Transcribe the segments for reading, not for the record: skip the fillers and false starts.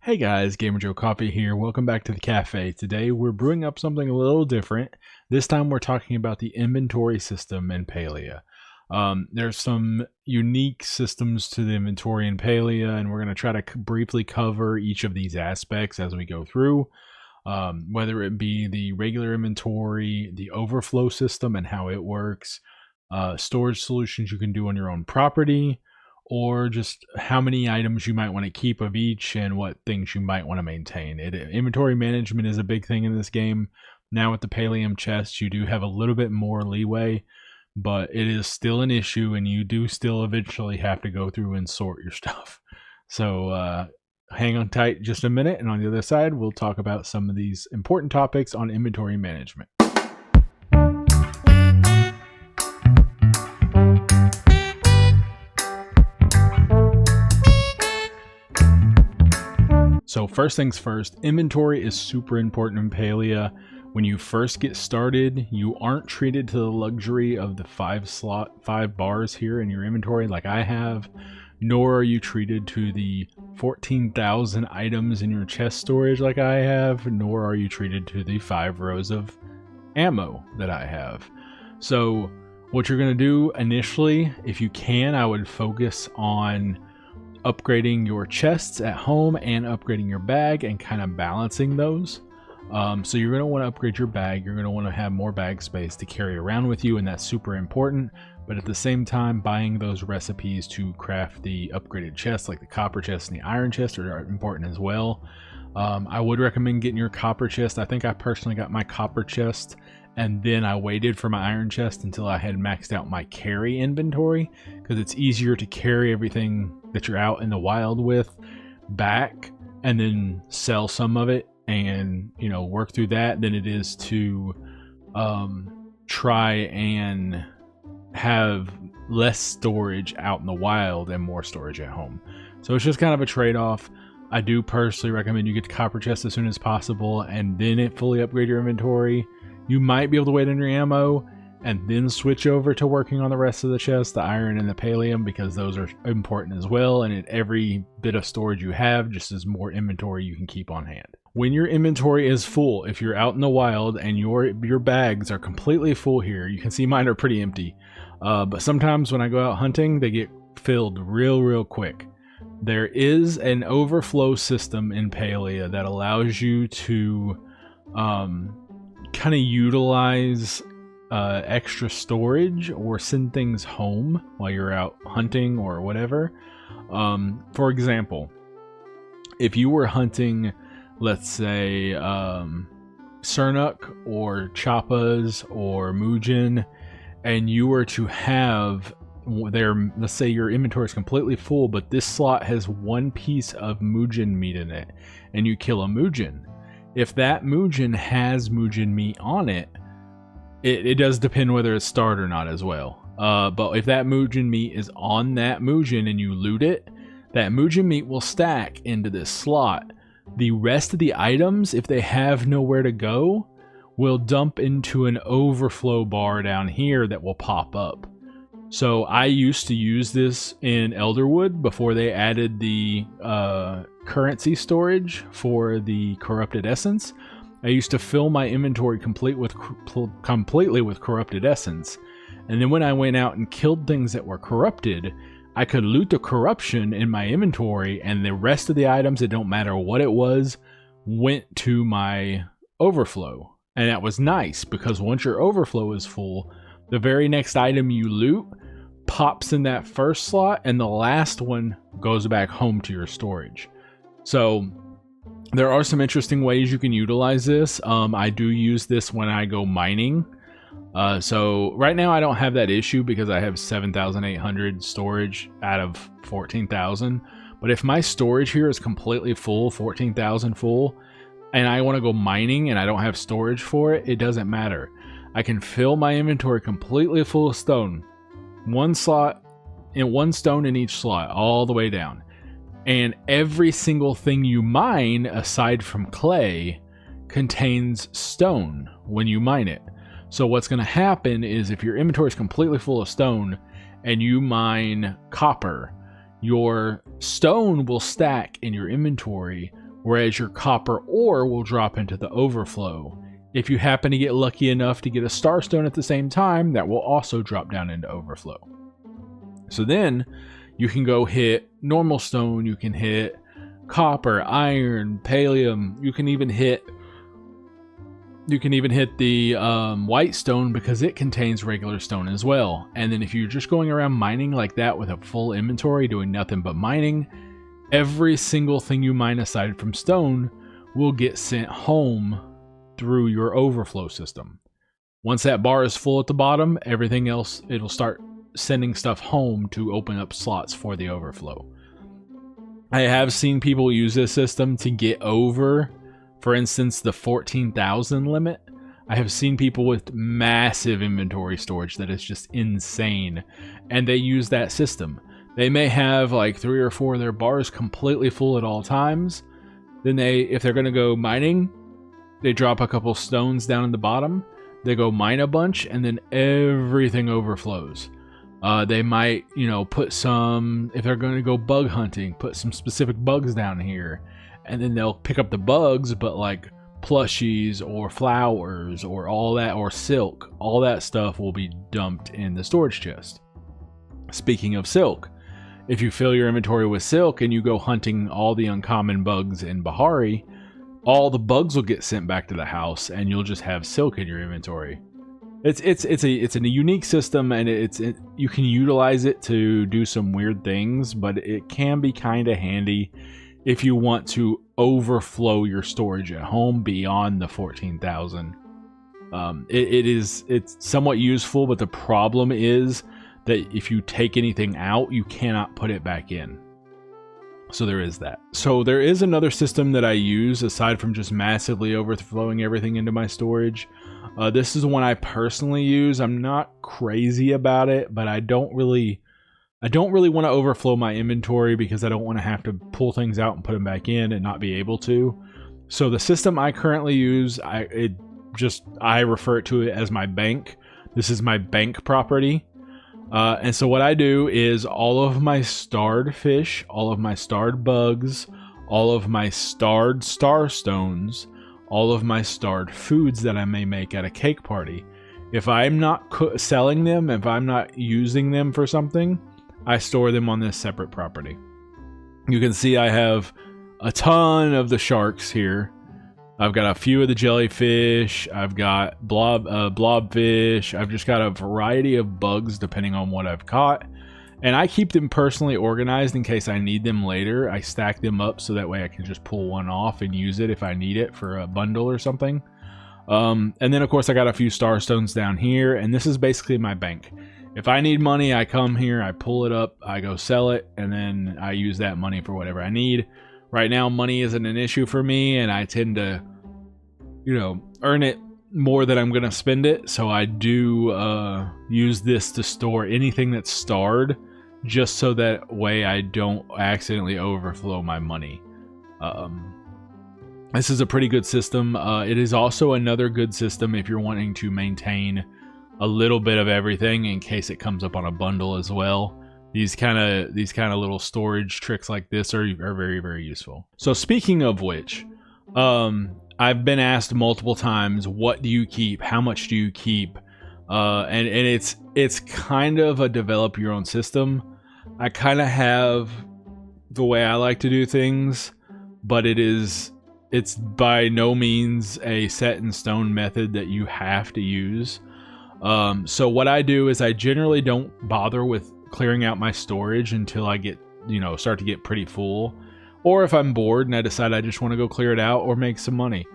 Hey guys, Gamer Joe Coffee here. Welcome back to the cafe. Today we're brewing up something a little different. This time we're talking about the inventory system in Palia. There's some unique systems to the inventory in Palia, and we're going to try to briefly cover each of these aspects as we go through. Whether it be the regular inventory, the overflow system and how it works, storage solutions you can do on your own property, or just how many items you might want to keep of each and what things you might want to maintain. Inventory management is a big thing in this game. Now with the Palium chests, you do have a little bit more leeway, but it is still an issue and you do still eventually have to go through and sort your stuff. So hang on tight just a minute, and on the other side, we'll talk about some of these important topics on inventory management. So first things first, inventory is super important in Palia. When you first get started, you aren't treated to the luxury of the five bars here in your inventory like I have, nor are you treated to the 14,000 items in your chest storage like I have, nor are you treated to the 5 rows of ammo that I have. So what you're going to do initially, if you can, I would focus on upgrading your chests at home and upgrading your bag and kind of balancing those. So you're going to want to upgrade your bag. You're going to want to have more bag space to carry around with you, and that's super important. But at the same time, buying those recipes to craft the upgraded chests, like the copper chest and the iron chest, are important as well. I would recommend getting your copper chest. I think I personally got my copper chest and then I waited for my iron chest until I had maxed out my carry inventory, because it's easier to carry everything that you're out in the wild with back and then sell some of it and, you know, work through that than it is to try and have less storage out in the wild and more storage at home. So it's just kind of a trade-off. I do personally recommend you get the copper chest as soon as possible and then fully upgrade your inventory. You might be able to wait on your ammo and then switch over to working on the rest of the chest, the iron and the Palium, because those are important as well. And at every bit of storage you have just is more inventory you can keep on hand. When your inventory is full, if you're out in the wild and your bags are completely full here, you can see mine are pretty empty. But sometimes when I go out hunting, they get filled real quick. There is an overflow system in Palia that allows you to kind of utilize extra storage or send things home while you're out hunting or whatever. For example, if you were hunting, let's say Sernuk or Chappas or Mujin, and you were to have let's say your inventory is completely full, but this slot has one piece of Mujin meat in it, and you kill a Mujin. If that Mujin has Mujin meat on it, it does depend whether it's starred or not as well. But if that Mujin meat is on that Mujin and you loot it, that Mujin meat will stack into this slot. The rest of the items, if they have nowhere to go, will dump into an overflow bar down here that will pop up. So I used to use this in Elderwood before they added the currency storage for the corrupted essence. I used to fill my inventory completely with corrupted essence, and then when I went out and killed things that were corrupted, I could loot the corruption in my inventory, and the rest of the items, it don't matter what it was, went to my overflow. And that was nice, because once your overflow is full, the very next item you loot pops in that first slot, and the last one goes back home to your storage. So there are some interesting ways you can utilize this. I do use this when I go mining. So right now I don't have that issue because I have 7,800 storage out of 14,000. But if my storage here is completely full, 14,000 full, and I want to go mining and I don't have storage for it, it doesn't matter. I can fill my inventory completely full of stone. One stone in each slot, all the way down. And every single thing you mine, aside from clay, contains stone when you mine it. So what's going to happen is if your inventory is completely full of stone and you mine copper, your stone will stack in your inventory whereas your copper ore will drop into the overflow. If you happen to get lucky enough to get a starstone at the same time, that will also drop down into overflow. So then you can go hit normal stone, you can hit copper, iron, pallium, you can even hit the white stone because it contains regular stone as well. And then if you're just going around mining like that with a full inventory, doing nothing but mining, every single thing you mine aside from stone will get sent home through your overflow system. Once that bar is full at the bottom, everything else, it'll start sending stuff home to open up slots for the overflow. I have seen people use this system to get over, for instance, the 14,000 limit. I have seen people with massive inventory storage that is just insane, and they use that system. They may have like 3 or 4 of their bars completely full at all times. Then if they're going to go mining, they drop a couple stones down in the bottom. They go mine a bunch, and then everything overflows. They might, put some, if they're going to go bug hunting, put some specific bugs down here. And then they'll pick up the bugs, but like plushies or flowers or all that, or silk, all that stuff will be dumped in the storage chest. Speaking of silk, if you fill your inventory with silk and you go hunting all the uncommon bugs in Bahari, all the bugs will get sent back to the house and you'll just have silk in your inventory. It's a unique system, and you can utilize it to do some weird things, but it can be kind of handy if you want to overflow your storage at home beyond the 14,000. It's somewhat useful, but the problem is that if you take anything out, you cannot put it back in. So there is that. So there is another system that I use aside from just massively overflowing everything into my storage. This is one I personally use. I'm not crazy about it, but I don't really want to overflow my inventory because I don't want to have to pull things out and put them back in and not be able to. So the system I currently use, I refer to it as my bank. This is my bank property. And so what I do is all of my starred fish, all of my starred bugs, all of my starred starstones, all of my starred foods that I may make at a cake party. If I'm not selling them, if I'm not using them for something, I store them on this separate property. You can see I have a ton of the sharks here. I've got a few of the jellyfish. I've got blobfish. I've just got a variety of bugs depending on what I've caught. And I keep them personally organized in case I need them later. I stack them up so that way I can just pull one off and use it if I need it for a bundle or something. And then of course I got a few starstones down here, and this is basically my bank. If I need money, I come here, I pull it up, I go sell it, and then I use that money for whatever I need. Right now, money isn't an issue for me, and I tend to, earn it more than I'm going to spend it. So I do use this to store anything that's starred, just so that way I don't accidentally overflow my money. This is a pretty good system. It is also another good system if you're wanting to maintain a little bit of everything in case it comes up on a bundle as well. These kind of little storage tricks like this are very, very useful. So speaking of which, I've been asked multiple times, what do you keep? How much do you keep? And it's kind of a develop your own system. I kind of have the way I like to do things, but it's by no means a set in stone method that you have to use. So what I do is I generally don't bother with clearing out my storage until I get, start to get pretty full. Or if I'm bored and I decide I just want to go clear it out or make some money.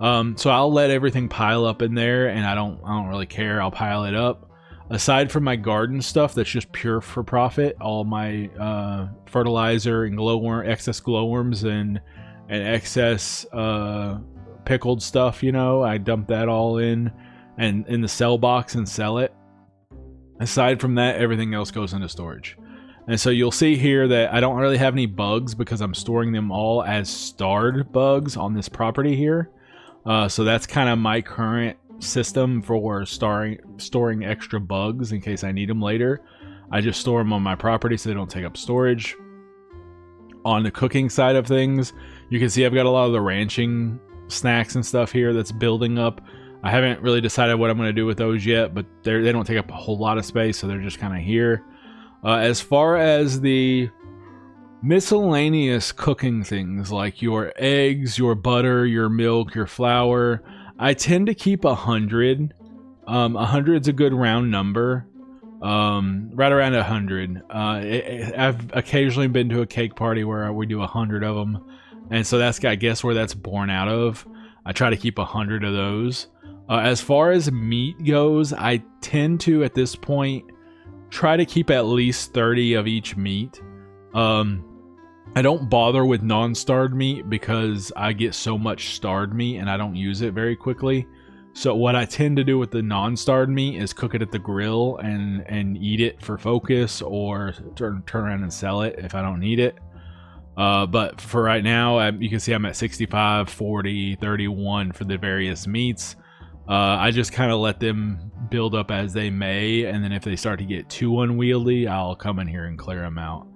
So I'll let everything pile up in there, and I don't really care. I'll pile it up. Aside from my garden stuff that's just pure for profit, all my fertilizer and excess glowworms and excess pickled stuff, I dump that all in the sell box and sell it. Aside from that, everything else goes into storage. And so you'll see here that I don't really have any bugs because I'm storing them all as starred bugs on this property here. So that's kind of my current system for storing extra bugs in case I need them later. I just store them on my property so they don't take up storage. On the cooking side of things, You can see I've got a lot of the ranching snacks and stuff here that's building up. I haven't really decided what I'm going to do with those yet, but they don't take up a whole lot of space, so they're just kind of here. As far as the miscellaneous cooking things like your eggs, your butter, your milk, your flour, I tend to keep 100. 100's a good round number. Right around 100. I've occasionally been to a cake party where we do 100 of them, and so that's, I guess, where that's born out of. I try to keep 100 of those. As far as meat goes, I tend to, at this point, try to keep at least 30 of each meat. I don't bother with non-starred meat because I get so much starred meat and I don't use it very quickly. So what I tend to do with the non-starred meat is cook it at the grill and eat it for focus, or turn around and sell it if I don't need it. But for right now, you can see I'm at 65, 40, 31 for the various meats. I just kind of let them build up as they may, and then if they start to get too unwieldy, I'll come in here and clear them out.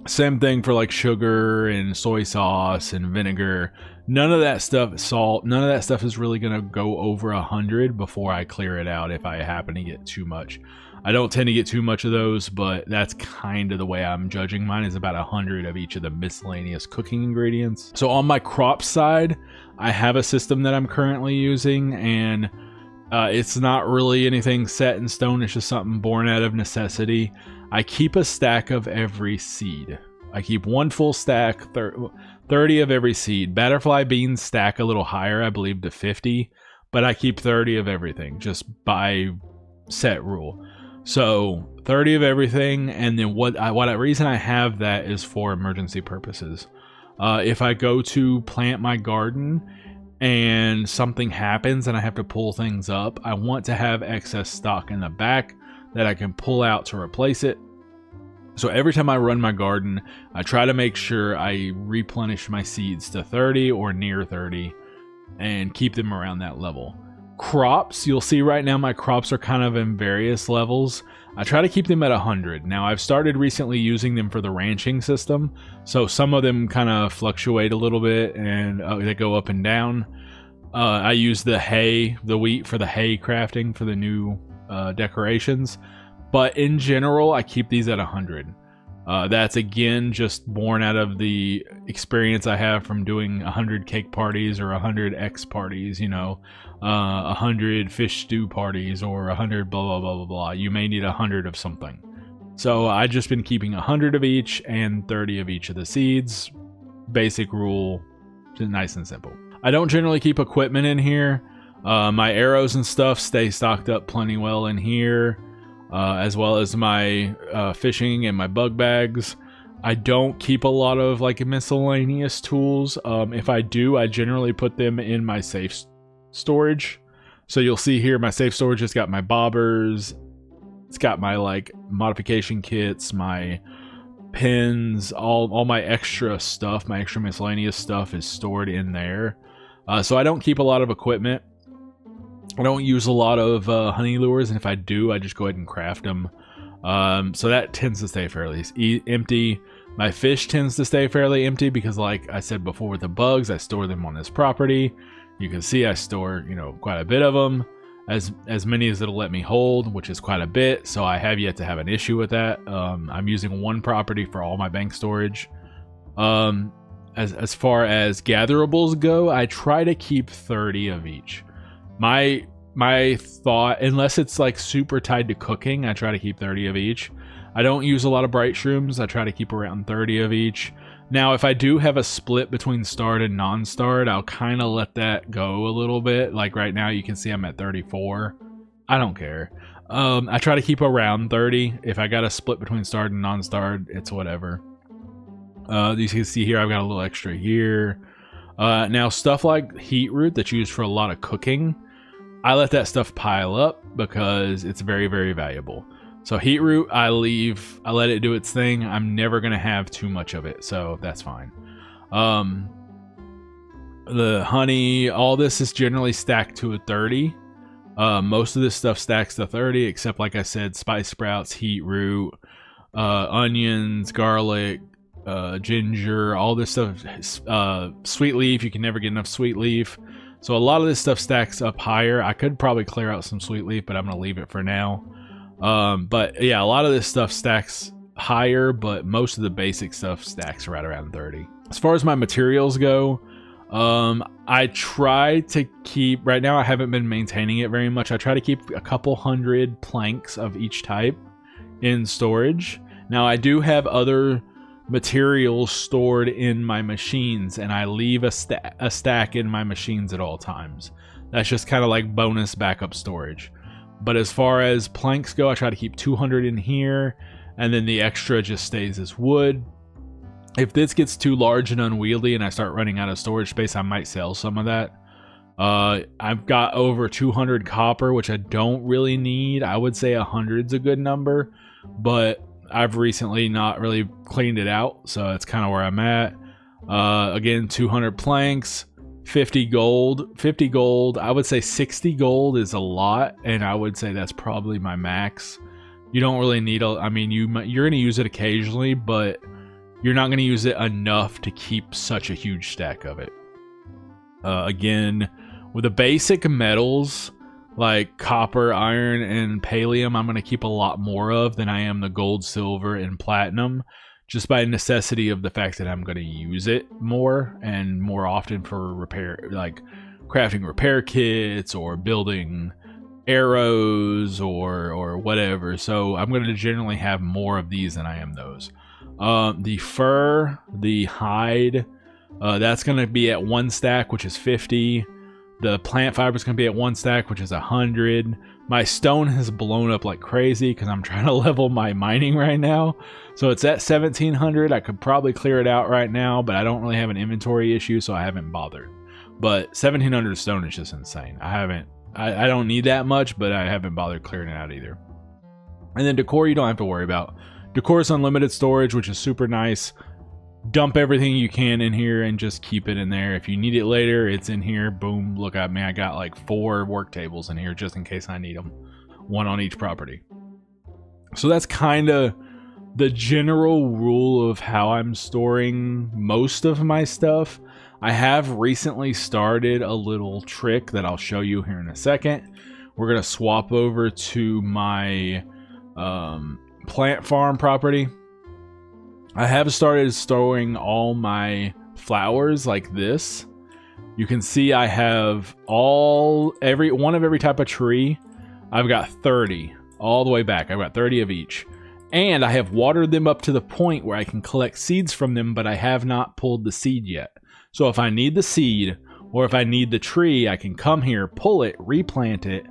Same thing for like sugar and soy sauce and vinegar. None of that stuff, salt, none of that stuff is really going to go over 100 before I clear it out if I happen to get too much. I don't tend to get too much of those, but that's kind of the way I'm judging. Mine is about 100 of each of the miscellaneous cooking ingredients. So on my crop side, I have a system that I'm currently using, and it's not really anything set in stone. It's just something born out of necessity. I keep a stack of every seed. I keep one full stack, 30 of every seed. Butterfly beans stack a little higher, I believe, to 50, but I keep 30 of everything just by set rule. So 30 of everything, and then what reason I have that is for emergency purposes. If I go to plant my garden and something happens and I have to pull things up, I want to have excess stock in the back that I can pull out to replace it. So every time I run my garden, I try to make sure I replenish my seeds to 30 or near 30 and keep them around that level. Crops, you'll see right now my crops are kind of in various levels. I try to keep them at 100. Now I've started recently using them for the ranching system, so some of them kind of fluctuate a little bit and they go up and down. I use the wheat for the hay crafting for the new decorations, but in general I keep these at 100. That's again just born out of the experience I have from doing 100 cake parties or 100 X parties, 100 fish stew parties or 100 blah blah blah blah blah. You may need 100 of something. So I've just been keeping 100 of each and 30 of each of the seeds. Basic rule, just nice and simple. I don't generally keep equipment in here. My arrows and stuff stay stocked up plenty well in here, as well as my fishing and my bug bags. I don't keep a lot of like miscellaneous tools. If I do, I generally put them in my safe storage. So you'll see here my safe storage has got my bobbers, it's got my like modification kits, my pins, all my extra stuff, my extra miscellaneous stuff is stored in there. So I don't keep a lot of equipment. I don't use a lot of honey lures, and if I do, I just go ahead and craft them. So that tends to stay fairly empty. My fish tends to stay fairly empty because, like I said before with the bugs, I store them on this property. You can see I store, quite a bit of them, as many as it'll let me hold, which is quite a bit. So I have yet to have an issue with that. I'm using one property for all my bank storage. As far as gatherables go, I try to keep 30 of each. My thought, unless it's like super tied to cooking, I try to keep 30 of each. I don't use a lot of bright shrooms. I try to keep around 30 of each. Now, if I do have a split between starred and non-starred, I'll kind of let that go a little bit. Like right now, you can see I'm at 34. I don't care. I try to keep around 30. If I got a split between starred and non-starred, it's whatever. You can see here, I've got a little extra here. Now, stuff like heat root that's used for a lot of cooking, I let that stuff pile up because it's very, very valuable. So heat root, I let it do its thing. I'm never going to have too much of it, so that's fine. The honey, all this is generally stacked to a 30. Most of this stuff stacks to 30, except like I said, spice sprouts, heat root, onions, garlic, ginger, all this stuff. Sweet leaf, you can never get enough sweet leaf. So a lot of this stuff stacks up higher. I could probably clear out some sweet leaf, but I'm gonna leave it for now. But yeah, a lot of this stuff stacks higher, but most of the basic stuff stacks right around 30. As far as my materials go, I try to keep, right now I haven't been maintaining it very much. I try to keep a couple hundred planks of each type in storage. Now I do have other materials stored in my machines, and I leave a stack in my machines at all times. That's just kind of like bonus backup storage. But as far as planks go, I try to keep 200 in here, and then the extra just stays as wood. If this gets too large and unwieldy and I start running out of storage space, I might sell some of that. I've got over 200 copper, which I don't really need. I would say 100's a good number, but I've recently not really cleaned it out, so that's kind of where I'm at. Again, 200 planks, 50 gold. 50 gold, I would say 60 gold is a lot, and I would say that's probably my max. You don't really need I mean, you're going to use it occasionally, but you're not going to use it enough to keep such a huge stack of it. Again, with the basic metals like copper, iron, and pallium, I'm going to keep a lot more of than I am the gold, silver, and platinum, just by necessity of the fact that I'm going to use it more and more often for repair, like crafting repair kits or building arrows or whatever. So I'm going to generally have more of these than I am those. The fur, the hide, that's going to be at 1 stack, which is 50. The plant fiber is going to be at 1 stack, which is 100. My stone has blown up like crazy because I'm trying to level my mining right now. So it's at 1700. I could probably clear it out right now, but I don't really have an inventory issue, so I haven't bothered. But 1700 stone is just insane. I don't need that much, but I haven't bothered clearing it out either. And then decor, you don't have to worry about. Decor is unlimited storage, which is super nice. Dump everything you can in here and just keep it in there. If you need it later, it's in here. Boom, look at me. I got like 4 work tables in here just in case I need them. 1 on each property. So that's kind of the general rule of how I'm storing most of my stuff. I have recently started a little trick that I'll show you here in a second. We're going to swap over to my plant farm property. I have started storing all my flowers like this. You can see I have every one of every type of tree. I've got 30 all the way back. I've got 30 of each. And I have watered them up to the point where I can collect seeds from them, but I have not pulled the seed yet. So if I need the seed or if I need the tree, I can come here, pull it, replant it,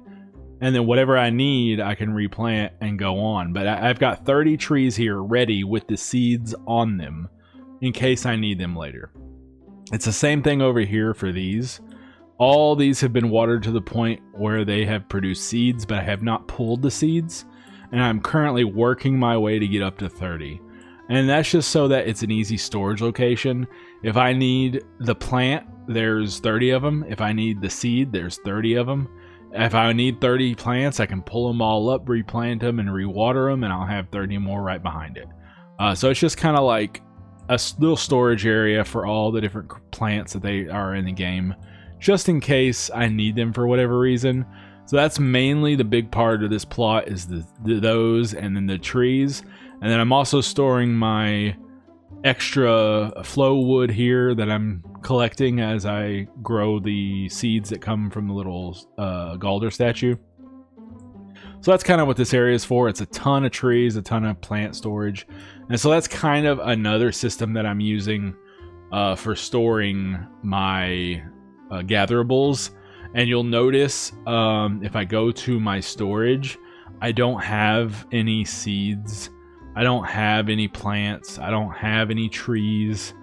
and then whatever I need, I can replant and go on. But I've got 30 trees here ready with the seeds on them in case I need them later. It's the same thing over here for these. All these have been watered to the point where they have produced seeds, but I have not pulled the seeds. And I'm currently working my way to get up to 30. And that's just so that it's an easy storage location. If I need the plant, there's 30 of them. If I need the seed, there's 30 of them. If I need 30 plants, I can pull them all up, replant them, and rewater them, and I'll have 30 more right behind it. So it's just kind of like a little storage area for all the different plants that they are in the game, just in case I need them for whatever reason. So that's mainly the big part of this plot is those and then the trees. And then I'm also storing my extra flow wood here that I'm collecting as I grow the seeds that come from the little Galder statue. So that's kind of what this area is for. It's a ton of trees, a ton of plant storage. And so that's kind of another system that I'm using for storing my gatherables. And you'll notice if I go to my storage, I don't have any seeds. I don't have any plants. I don't have any trees.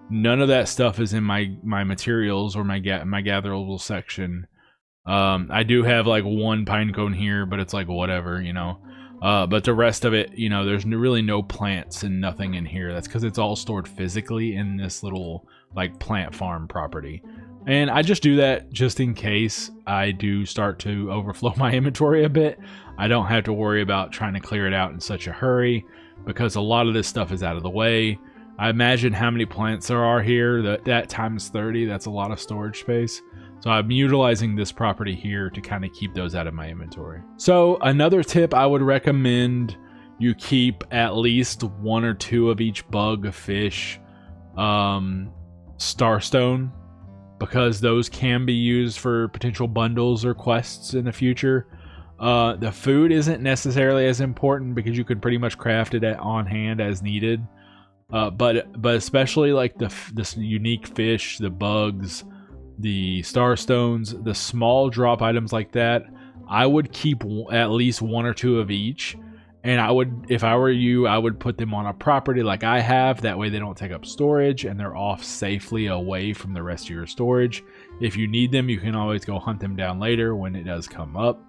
None of that stuff is in my materials or my gatherable section. I do have like 1 pine cone here, but it's like whatever, you know. But the rest of it, you know, there's really no plants and nothing in here. That's because it's all stored physically in this little like plant farm property. And I just do that just in case I do start to overflow my inventory a bit. I don't have to worry about trying to clear it out in such a hurry because a lot of this stuff is out of the way. I imagine how many plants there are here, that times 30, that's a lot of storage space. So I'm utilizing this property here to kind of keep those out of my inventory. So another tip I would recommend, you keep at least 1 or 2 of each bug, fish, starstone, because those can be used for potential bundles or quests in the future. The food isn't necessarily as important because you can pretty much craft it on hand as needed. But especially like this unique fish, the bugs, the starstones, the small drop items like that, I would keep at least 1 or 2 of each. And I would, if I were you, I would put them on a property like I have. That way they don't take up storage and they're off safely away from the rest of your storage. If you need them, you can always go hunt them down later when it does come up.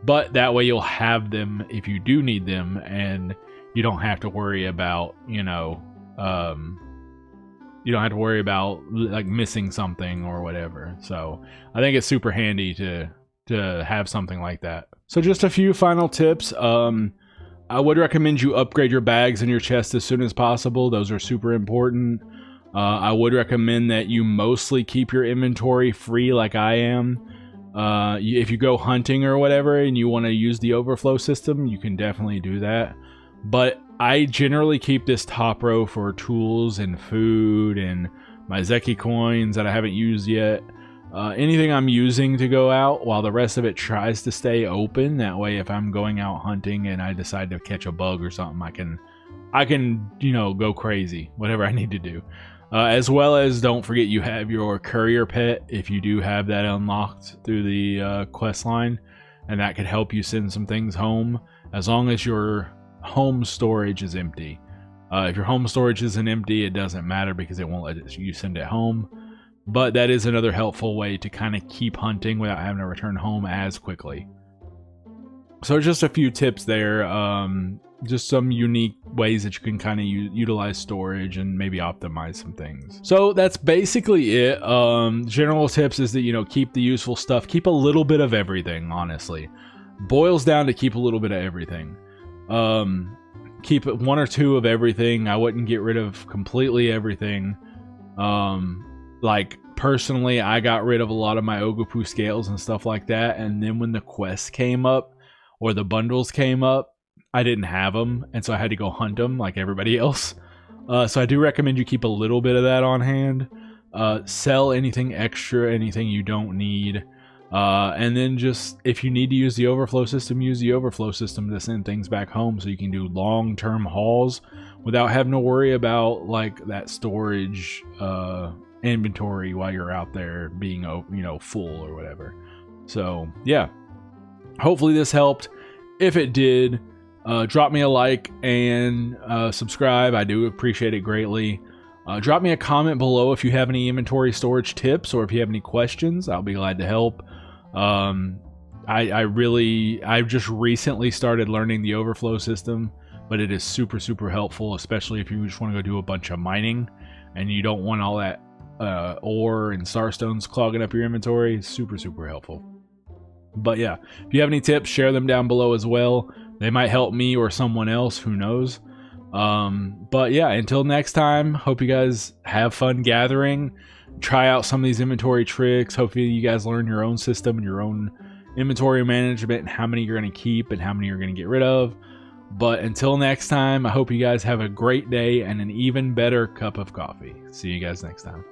But that way you'll have them if you do need them, and you don't have to worry about, you don't have to worry about like missing something or whatever. So I think it's super handy to have something like that. So just a few final tips. I would recommend you upgrade your bags and your chest as soon as possible. Those are super important. I would recommend that you mostly keep your inventory free like I am. If you go hunting or whatever and you want to use the overflow system, you can definitely do that. But I generally keep this top row for tools and food and my Zeki coins that I haven't used yet. Anything I'm using to go out, while the rest of it tries to stay open. That way, if I'm going out hunting and I decide to catch a bug or something, I can go crazy, whatever I need to do. As well as, don't forget you have your courier pet if you do have that unlocked through the quest line, and that could help you send some things home as long as your home storage is empty. If your home storage isn't empty, it doesn't matter because it won't let you send it home. But that is another helpful way to kind of keep hunting without having to return home as quickly. So just a few tips there. Just some unique ways that you can kind of utilize storage and maybe optimize some things. So that's basically it. General tips is that, keep the useful stuff. Keep a little bit of everything, honestly. Boils down to keep a little bit of everything. Keep 1 or 2 of everything. I wouldn't get rid of completely everything. Like personally, I got rid of a lot of my Ogopu scales and stuff like that. And then when the quests came up or the bundles came up, I didn't have them, and so I had to go hunt them like everybody else. So I do recommend you keep a little bit of that on hand. Sell anything extra, anything you don't need. And then just, if you need to use the overflow system, use the overflow system to send things back home so you can do long-term hauls without having to worry about like that storage inventory while you're out there being full or whatever. So yeah, hopefully this helped. If it did, drop me a like and subscribe. I do appreciate it greatly. Drop me a comment below if you have any inventory storage tips or if you have any questions. I'll be glad to help. I just recently started learning the overflow system, but it is super, super helpful, especially if you just want to go do a bunch of mining and you don't want all that ore and starstones clogging up your inventory. Super, super helpful. But yeah, if you have any tips, share them down below as well. They might help me or someone else, who knows. But yeah, until next time, hope you guys have fun gathering. Try out some of these inventory tricks. Hopefully you guys learn your own system and your own inventory management and how many you're going to keep and how many you're going to get rid of. But until next time, I hope you guys have a great day and an even better cup of coffee. See you guys next time.